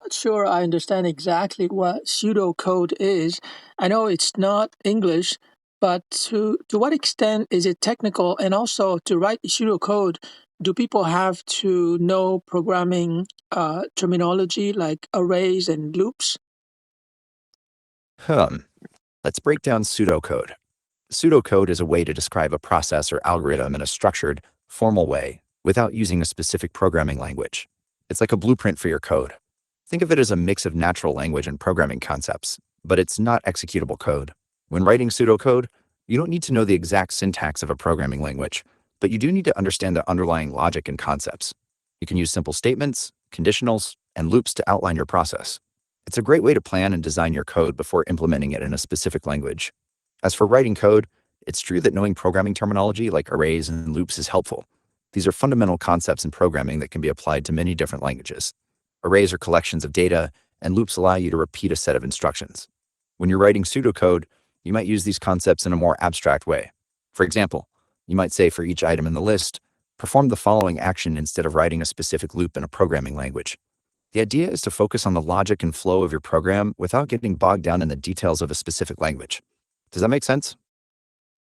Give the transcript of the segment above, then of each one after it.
Not sure I understand exactly what pseudocode is. I know it's not English, but to what extent is it technical? And also, to write pseudocode, do people have to know programming terminology like arrays and loops? Hmm. Let's break down pseudocode. Pseudocode is a way to describe a process or algorithm in a structured, formal way without using a specific programming language. It's like a blueprint for your code. Think of it as a mix of natural language and programming concepts, but it's not executable code. When writing pseudocode, you don't need to know the exact syntax of a programming language, but you do need to understand the underlying logic and concepts. You can use simple statements, conditionals, and loops to outline your process. It's a great way to plan and design your code before implementing it in a specific language. As for writing code, it's true that knowing programming terminology like arrays and loops is helpful. These are fundamental concepts in programming that can be applied to many different languages. Arrays are collections of data, and loops allow you to repeat a set of instructions. When you're writing pseudocode, you might use these concepts in a more abstract way. For example, you might say for each item in the list, perform the following action instead of writing a specific loop in a programming language. The idea is to focus on the logic and flow of your program without getting bogged down in the details of a specific language. Does that make sense?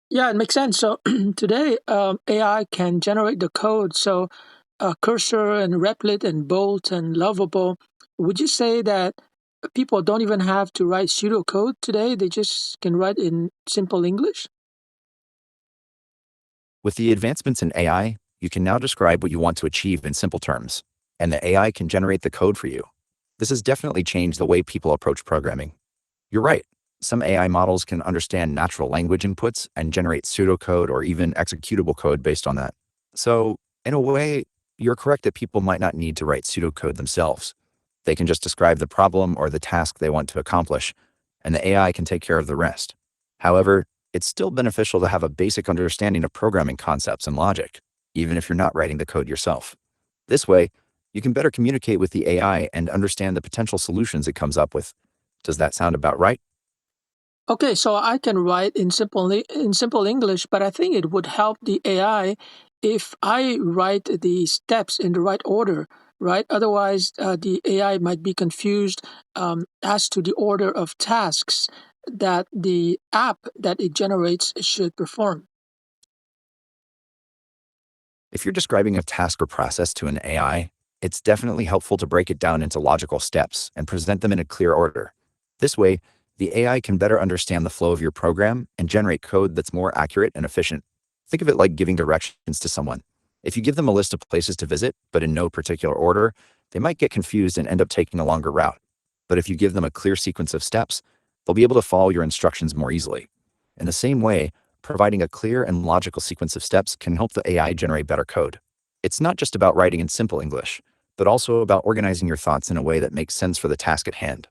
Yeah, it makes sense. So today, AI can generate the code. So Cursor and Replit and Bolt and Lovable. Would you say that people don't even have to write pseudocode today? They just can write in simple English? With the advancements in AI, you can now describe what you want to achieve in simple terms, and the AI can generate the code for you. This has definitely changed the way people approach programming. You're right. Some AI models can understand natural language inputs and generate pseudocode or even executable code based on that. So, in a way, you're correct that people might not need to write pseudocode themselves. They can just describe the problem or the task they want to accomplish, and the AI can take care of the rest. However, it's still beneficial to have a basic understanding of programming concepts and logic, even if you're not writing the code yourself. This way, you can better communicate with the AI and understand the potential solutions it comes up with. Does that sound about right? Okay, so I can write in simple English, but I think it would help the AI if I write the steps in the right order, right? Otherwise, the AI might be confused as to the order of tasks that the app that it generates should perform. If you're describing a task or process to an AI, it's definitely helpful to break it down into logical steps and present them in a clear order. This way, the AI can better understand the flow of your program and generate code that's more accurate and efficient. Think of it like giving directions to someone. If you give them a list of places to visit, but in no particular order, they might get confused and end up taking a longer route. But if you give them a clear sequence of steps, they'll be able to follow your instructions more easily. In the same way, providing a clear and logical sequence of steps can help the AI generate better code. It's not just about writing in simple English, but also about organizing your thoughts in a way that makes sense for the task at hand.